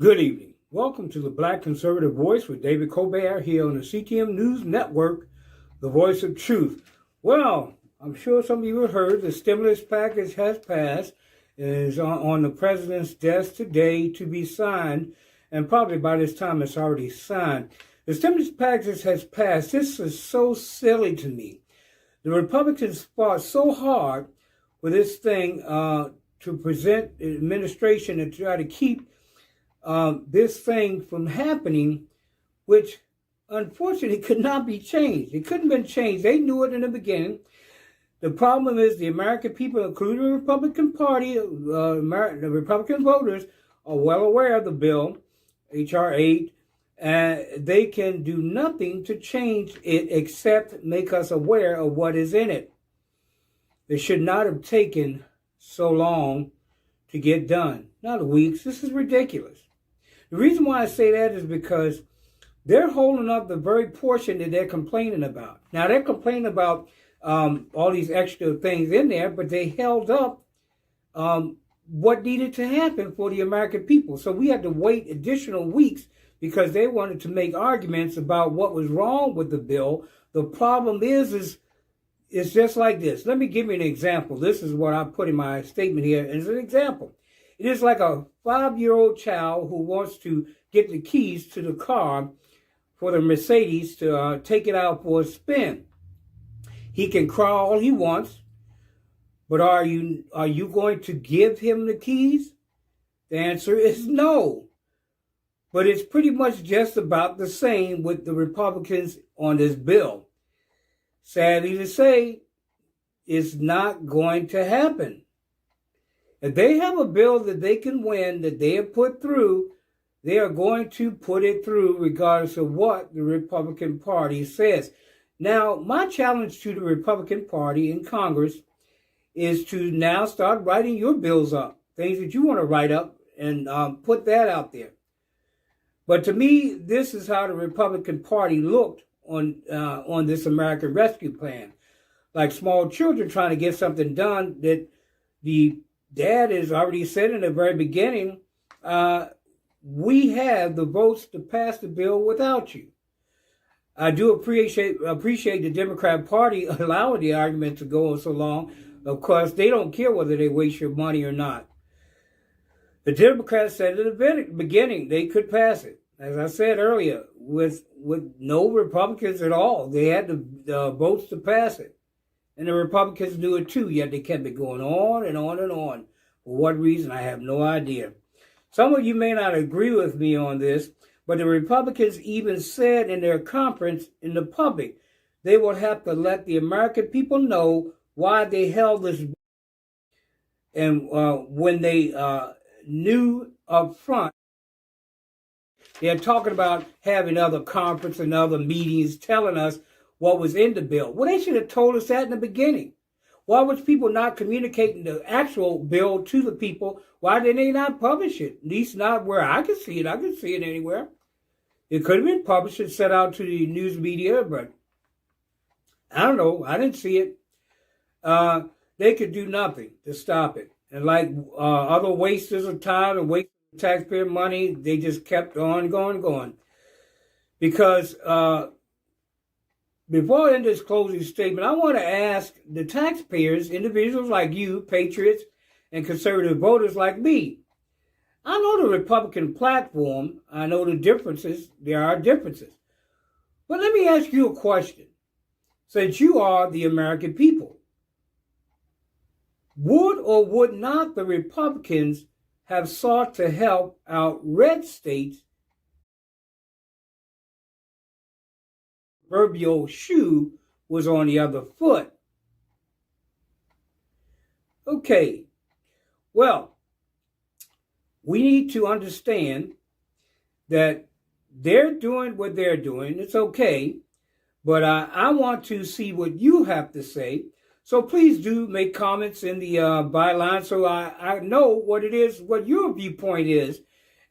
Good evening. Welcome to the Black Conservative Voice with David Colbert here on the CTM News Network, the voice of truth. Well, I'm sure some of you have heard the stimulus package has passed. It is on the president's desk today to be signed, and probably by this time it's already signed. The stimulus package has passed. This is so silly to me. The Republicans fought so hard for this thing to present the administration and try to keep this thing from happening, which unfortunately could not be changed. It couldn't have been changed. They knew it in the beginning. The problem is the American people, including the Republican Party, the Republican voters, are well aware of the bill, H.R. 8, and they can do nothing to change it except make us aware of what is in it. It should not have taken so long to get done. Not weeks. This is ridiculous. The reason why I say that is because they're holding up the very portion that they're complaining about. Now, they're complaining about all these extra things in there, but they held up what needed to happen for the American people. So we had to wait additional weeks because they wanted to make arguments about what was wrong with the bill. The problem is it's just like this. Let me give you an example. This is what I put in my statement here as an example. It is like a 5-year-old child who wants to get the keys to the car for the Mercedes to take it out for a spin. He can cry all he wants, but are you going to give him the keys? The answer is no. But it's pretty much just about the same with the Republicans on this bill. Sadly to say, it's not going to happen. If they have a bill that they can win, that they have put through, they are going to put it through regardless of what the Republican Party says. Now, my challenge to the Republican Party in Congress is to now start writing your bills up, things that you want to write up, and put that out there. But to me, this is how the Republican Party looked on this American Rescue Plan. Like small children trying to get something done that the dad has already said in the very beginning, we have the votes to pass the bill without you. I do appreciate the Democrat Party allowing the argument to go on so long. Of course, they don't care whether they waste your money or not. The Democrats said at the beginning they could pass it. As I said earlier, with no Republicans at all. They had the votes to pass it. And the Republicans knew it too, yet they kept it going on and on and on. For what reason, I have no idea. Some of you may not agree with me on this, but the Republicans even said in their conference in the public, they will have to let the American people know why they held this. And when they knew up front, they're talking about having other conferences and other meetings telling us what was in the bill. Well, they should have told us that in the beginning. Why was people not communicating the actual bill to the people? Why did they not publish it? At least not where I could see it. I could see it anywhere. It could have been published and sent out to the news media, but I don't know. I didn't see it. They could do nothing to stop it. And like other wasters of time and wasting taxpayer money, they just kept on going. Because before I end this closing statement, I want to ask the taxpayers, individuals like you, patriots, and conservative voters like me. I know the Republican platform. I know the differences. There are differences. But let me ask you a question. Since you are the American people, would or would not the Republicans have sought to help out red states? Proverbial shoe was on the other foot. Okay, well, we need to understand that they're doing what they're doing. It's okay, but I want to see what you have to say. So please do make comments in the byline so I know what it is, what your viewpoint is.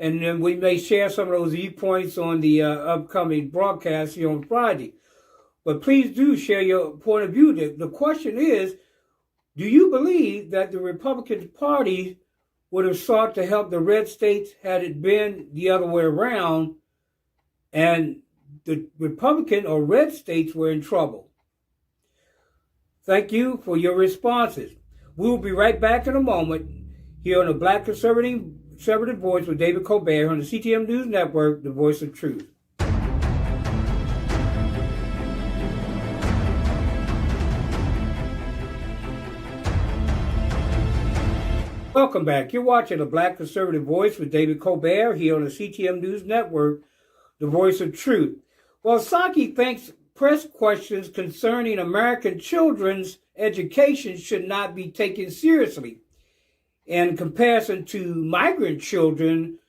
And then we may share some of those viewpoints on the upcoming broadcast here on Friday. But please do share your point of view. The question is, do you believe that the Republican Party would have sought to help the red states had it been the other way around, and the Republican or red states were in trouble. Thank you for your responses. We will be right back in a moment here on the Black Conservative Voice with David Colbert on the CTM News Network, the voice of truth. Welcome back. You're watching the Black Conservative Voice with David Colbert here on the CTM News Network, the voice of truth. Well, Psaki thinks press questions concerning American children's education should not be taken seriously in comparison to migrant children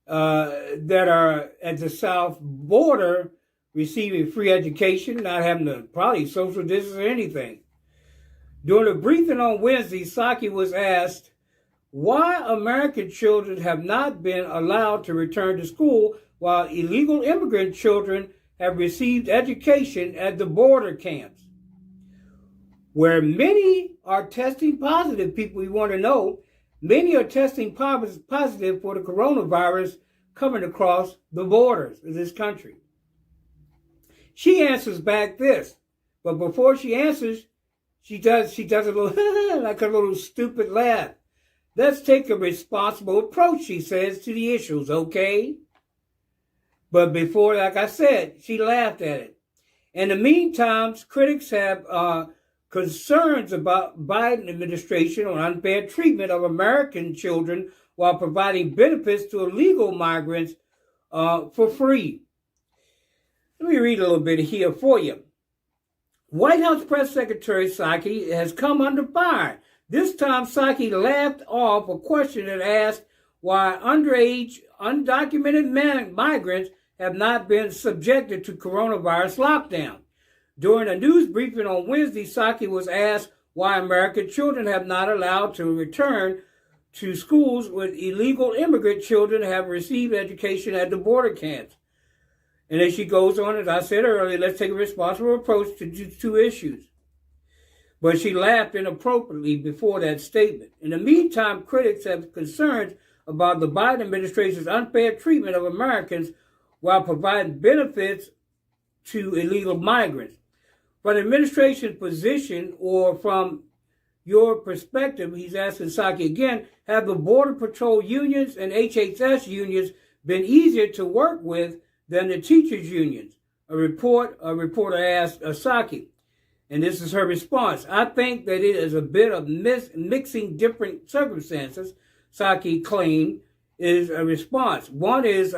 that are at the south border receiving free education, not having to probably social distance or anything. During a briefing on Wednesday, Psaki was asked why American children have not been allowed to return to school while illegal immigrant children have received education at the border camps. Where many are testing positive, people we want to know, many are testing positive for the coronavirus coming across the borders of this country. She answers back this, but before she answers, she does a little, like a little stupid laugh. Let's take a responsible approach, she says, to the issues, okay? But before, like I said, she laughed at it. In the meantime, critics have concerns about Biden administration on unfair treatment of American children while providing benefits to illegal migrants for free. Let me read a little bit here for you. White House Press Secretary Psaki has come under fire. This time, Psaki laughed off a question that asked why underage, undocumented migrants have not been subjected to coronavirus lockdown. During a news briefing on Wednesday, Psaki was asked why American children have not allowed to return to schools when illegal immigrant children have received education at the border camps. And as she goes on, as I said earlier, let's take a responsible approach to two issues. But she laughed inappropriately before that statement. In the meantime, critics have concerns about the Biden administration's unfair treatment of Americans while providing benefits to illegal migrants. From the administration's position, or from your perspective, he's asking Psaki again, have the Border Patrol unions and HHS unions been easier to work with than the teachers' unions? A reporter asked Psaki. And this is her response. I think that it is a bit of mixing different circumstances, Psaki claimed, is a response. One is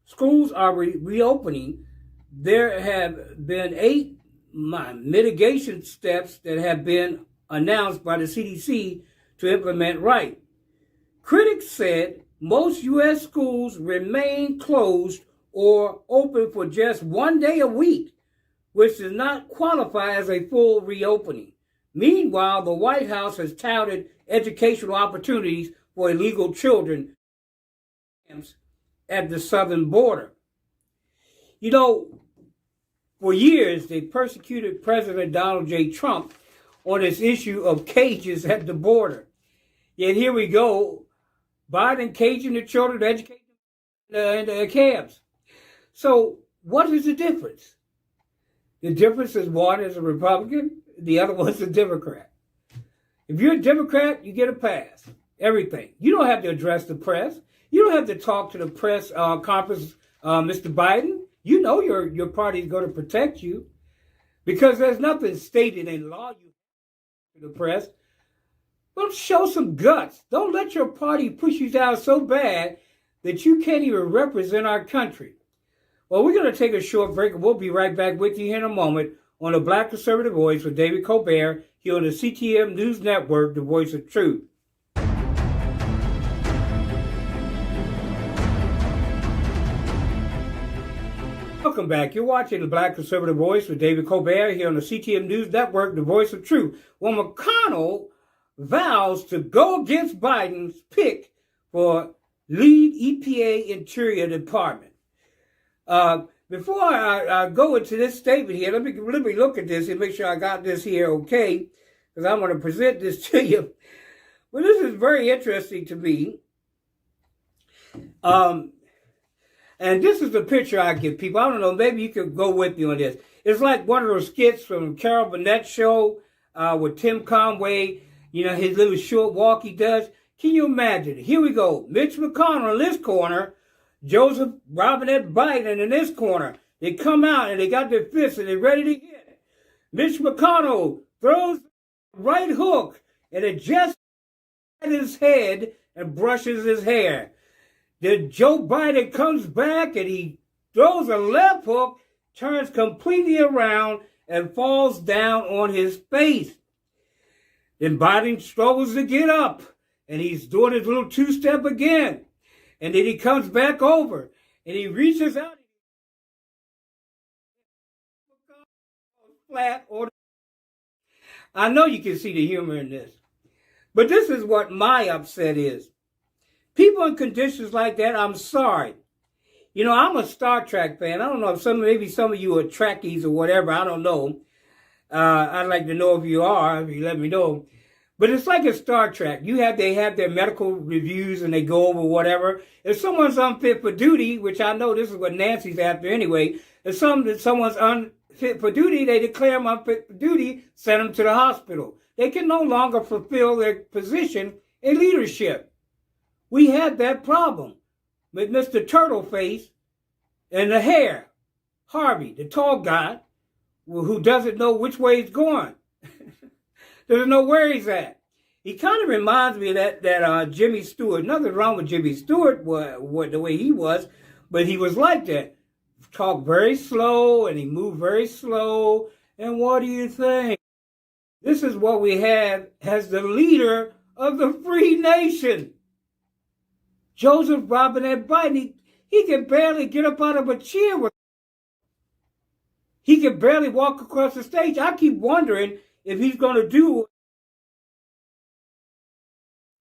schools are reopening. There have been 8 mitigation steps that have been announced by the CDC to implement right. Critics said most U.S. schools remain closed or open for just 1 day a week, which does not qualify as a full reopening. Meanwhile, the White House has touted educational opportunities for illegal children at the southern border. You know, for years, they persecuted President Donald J. Trump on this issue of cages at the border. Yet here we go, Biden caging the children to educate them in the camps. So what is the difference? The difference is one is a Republican, the other one's a Democrat. If you're a Democrat, you get a pass. Everything. You don't have to address the press. You don't have to talk to the press conference, Mr. Biden. You know your party is going to protect you because there's nothing stated in law you to the press. But show some guts. Don't let your party push you down so bad that you can't even represent our country. Well, we're going to take a short break, and we'll be right back with you here in a moment on the Black Conservative Voice with David Colbert here on the CTM News Network, the voice of truth. Welcome back. You're watching the Black Conservative Voice with David Colbert here on the CTM News Network, the voice of truth. Well, McConnell vows to go against Biden's pick for lead EPA Interior Department. Before I go into this statement here, let me look at this and make sure I got this here okay, because I'm going to present this to you. Well, this is very interesting to me. And this is the picture I give people. I don't know, maybe you could go with me on this. It's like one of those skits from Carol Burnett's show with Tim Conway, his little short walk he does. Can you imagine? Here we go. Mitch McConnell in this corner, Joseph Robinette Biden in this corner. They come out and they got their fists and they're ready to hit. Mitch McConnell throws the right hook and it just hits his head and brushes his hair. Then Joe Biden comes back and he throws a left hook, turns completely around and falls down on his face. Then Biden struggles to get up and he's doing his little two-step again. And then he comes back over and he reaches out. Flat or I know you can see the humor in this. But this is what my upset is. People in conditions like that, I'm sorry. I'm a Star Trek fan. I don't know if maybe some of you are Trekkies or whatever. I don't know. I'd like to know if you are, if you let me know. But it's like a Star Trek. They have their medical reviews and they go over whatever. If someone's unfit for duty, which I know this is what Nancy's after anyway, if someone's unfit for duty, they declare them unfit for duty, send them to the hospital. They can no longer fulfill their position in leadership. We had that problem with Mr. Turtleface and the hair, Harvey, the tall guy, who doesn't know which way he's going. Doesn't know where he's at. He kind of reminds me of that Jimmy Stewart. Nothing wrong with Jimmy Stewart, the way he was, but he was like that. Talked very slow and he moved very slow. And what do you think? This is what we have as the leader of the free nation. Joseph Robinette Biden, he can barely get up out of a chair. He can barely walk across the stage. I keep wondering if he's going to do.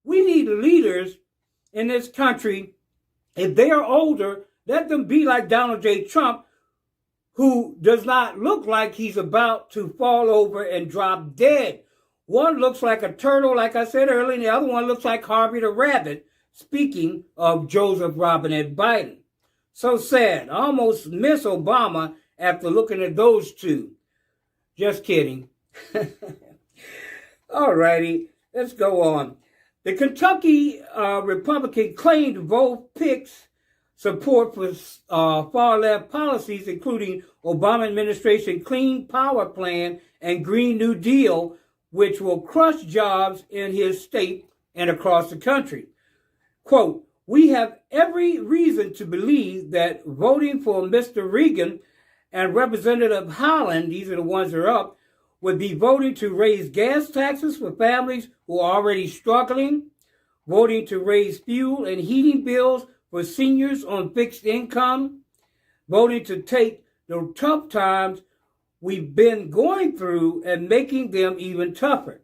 We need leaders in this country. If they are older, let them be like Donald J. Trump, who does not look like he's about to fall over and drop dead. One looks like a turtle, like I said earlier, and the other one looks like Harvey the Rabbit, speaking of Joseph Robinette Biden. So sad. I almost miss Obama after looking at those two. Just kidding. All righty, let's go on. The Kentucky Republican claimed both picks support for far-left policies, including Obama administration Clean Power Plan and Green New Deal, which will crush jobs in his state and across the country. Quote, we have every reason to believe that voting for Mr. Reagan and Representative Haaland, these are the ones that are up, would be voting to raise gas taxes for families who are already struggling, voting to raise fuel and heating bills for seniors on fixed income, voting to take the tough times we've been going through and making them even tougher.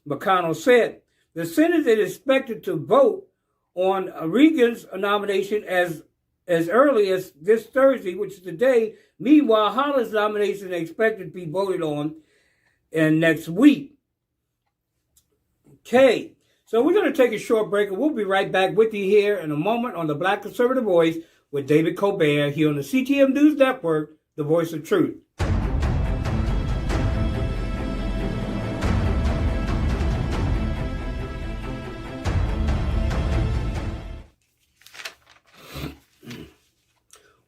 McConnell said the Senate is expected to vote on Reagan's nomination as early as this Thursday, which is today. Meanwhile, Haaland's nomination is expected to be voted on next week. Okay, so we're going to take a short break, and we'll be right back with you here in a moment on the Black Conservative Voice with David Colbert here on the CTM News Network, the voice of truth.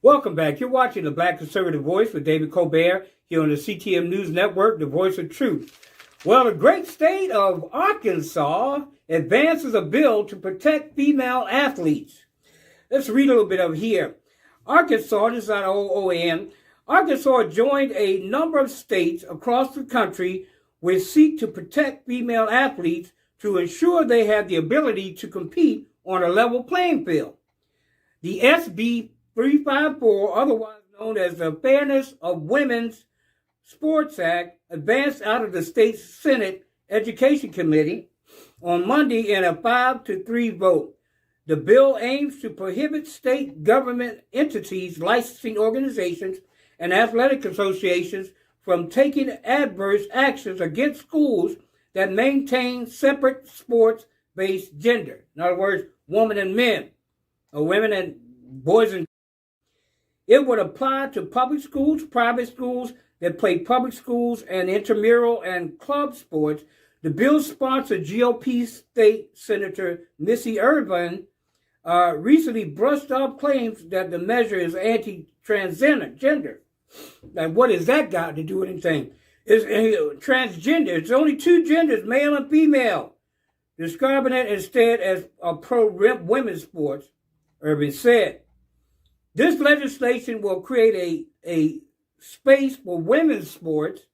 Welcome back. You're watching the Black Conservative Voice with David Colbert here on the CTM News Network, the voice of truth. Well, the great state of Arkansas advances a bill to protect female athletes. Let's read a little bit of here. Arkansas, this is not OON, Arkansas joined a number of states across the country which seek to protect female athletes to ensure they have the ability to compete on a level playing field. The SB 354, otherwise known as the Fairness of Women's Sports Act, advanced out of the state Senate Education Committee on Monday in a 5-3 vote. The bill aims to prohibit state government entities, licensing organizations, and athletic associations from taking adverse actions against schools that maintain separate sports sex-based gender. In other words, women and men, or women and boys and it would apply to public schools, private schools that play public schools and intramural and club sports. The bill sponsored GOP State Senator Missy Irvin recently brushed off claims that the measure is anti-transgender. Now, what has that got to do with anything? It's transgender. It's only two genders, male and female. Describing it instead as a pro-women's sports, Irvin said. This legislation will create a space for women's sports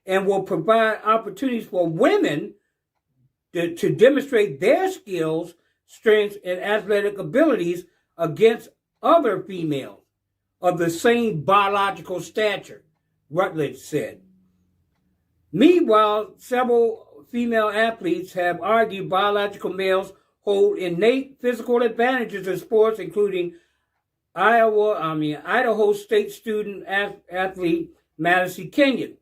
and will provide opportunities for women to demonstrate their skills, strengths, and athletic abilities against other females of the same biological stature, Rutledge said. Meanwhile, several female athletes have argued biological males hold innate physical advantages in sports, including Idaho State student athlete Madison Kenyon.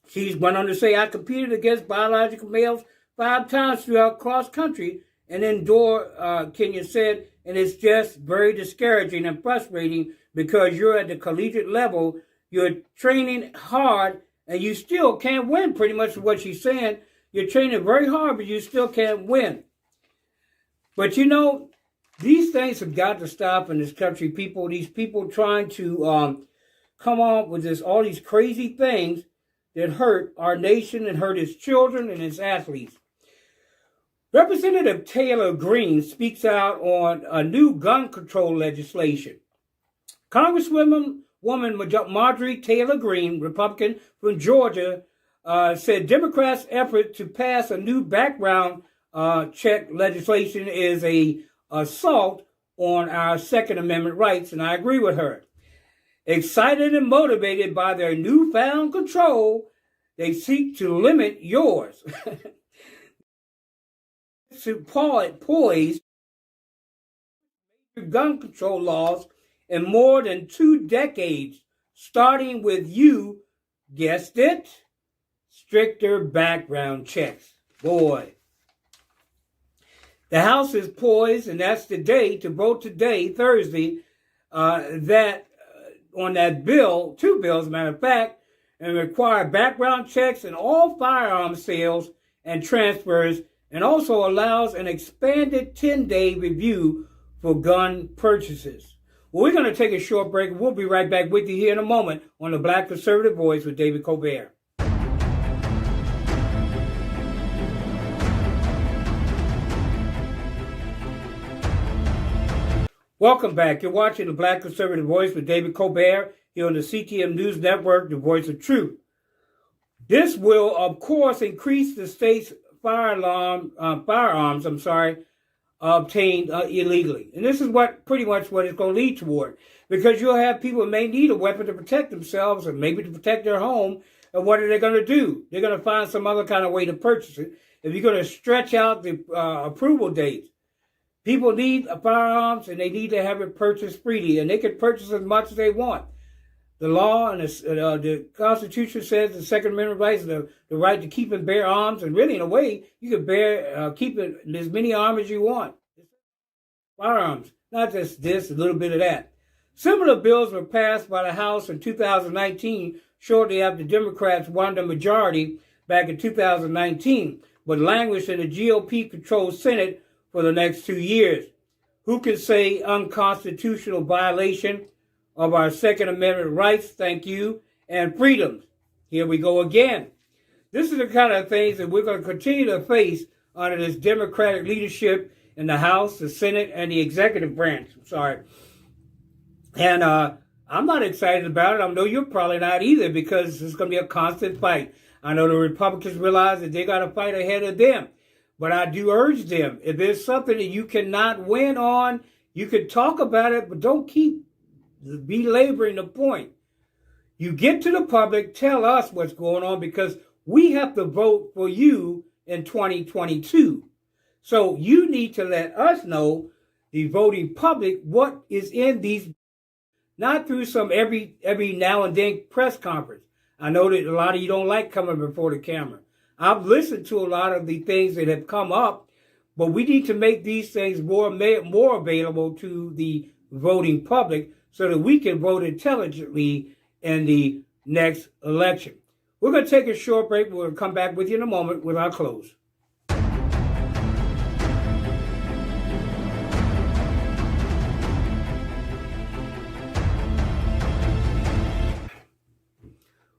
She's went on to say, I competed against biological males 5 times throughout cross country and indoor, Kenyon said, and it's just very discouraging and frustrating because you're at the collegiate level, you're training hard, and you still can't win, pretty much what she's saying. You're training very hard, but you still can't win. But you know, these things have got to stop in this country, people. These people trying to come on with all these crazy things that hurt our nation and hurt its children and its athletes. Representative Taylor Greene speaks out on a new gun control legislation. Congresswoman Marjorie Taylor Greene, Republican from Georgia, said Democrats' effort to pass a new background check legislation is an assault on our Second Amendment rights, and I agree with her. Excited and motivated by their newfound control, they seek to limit yours. Poised gun control laws in more than 2 decades, starting with you guessed it, stricter background checks. Boy. The House is poised, and that's the day to vote today, Thursday, on that bill, 2 bills, matter of fact, and require background checks in all firearm sales and transfers, and also allows an expanded 10-day review for gun purchases. Well, we're going to take a short break, and we'll be right back with you here in a moment on the Black Conservative Voice with David Colbert. Welcome back. You're watching the Black Conservative Voice with David Colbert here on the CTM News Network, the Voice of Truth. This will, of course, increase the state's firearms obtained illegally. And this is pretty much what it's going to lead toward. Because you'll have people who may need a weapon to protect themselves or maybe to protect their home. And what are they going to do? They're going to find some other kind of way to purchase it. If you're going to stretch out the approval dates, people need firearms and they need to have it purchased freely. And they can purchase as much as they want. The law and the Constitution says the Second Amendment rights, the right to keep and bear arms, and really, in a way, you can keep as many arms as you want. Firearms, not just this, a little bit of that. Similar bills were passed by the House in 2019, shortly after Democrats won the majority back in 2019, but languished in the GOP-controlled Senate for the next 2 years. Who can say unconstitutional violation of our Second Amendment rights, thank you, and freedoms? Here we go again. This is the kind of things that we're going to continue to face under this Democratic leadership in the House, the Senate, and the executive branch. And I'm not excited about it. I know you're probably not either, because it's going to be a constant fight. I know the Republicans realize that they got to fight ahead of them. But I do urge them, if there's something that you cannot win on, you can talk about it, but don't keep belaboring the point. You get to the public, tell us what's going on, because we have to vote for you in 2022. So you need to let us know, the voting public, what is in these, not through some every now and then press conference. I know that a lot of you don't like coming before the camera. I've listened to a lot of the things that have come up, But we need to make these things more available to the voting public so that we can vote intelligently in the next election. We're going to take a short break. We'll come back with you in a moment with our close.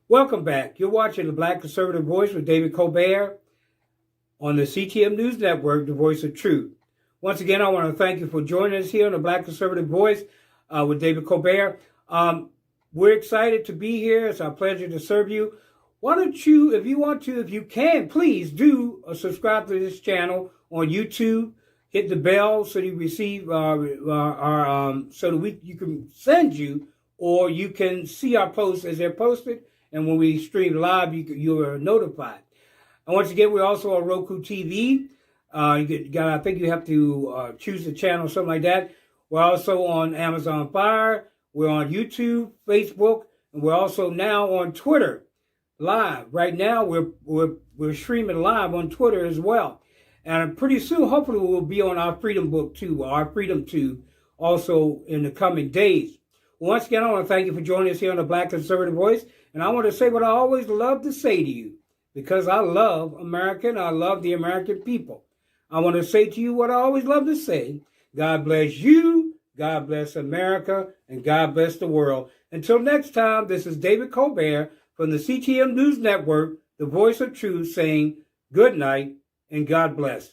Welcome back. You're watching the Black Conservative Voice with David Colbert on the CTM News Network, the voice of truth. Once again, I want to thank you for joining us here on the Black Conservative Voice with David Colbert. We're excited to be here. It's our pleasure to serve you. Why don't you, if you can, please do subscribe to this channel on YouTube. Hit the bell so you receive so that you can send you, or you can see our posts as they're posted. And when we stream live, you are notified. And once again, we're also on Roku TV. I think you have to choose the channel, something like that. We're also on Amazon Fire. We're on YouTube, Facebook, and we're also now on Twitter live. Right now, we're streaming live on Twitter as well. And pretty soon, hopefully, we'll be on our Freedom Book too, our Freedom Tube, also in the coming days. Once again, I want to thank you for joining us here on the Black Conservative Voice. And I want to say what I always love to say to you, because I love America and I love the American people. I want to say to you what I always love to say. God bless you, God bless America, and God bless the world. Until next time, this is David Colbert from the CTM News Network, the voice of truth, saying good night and God bless.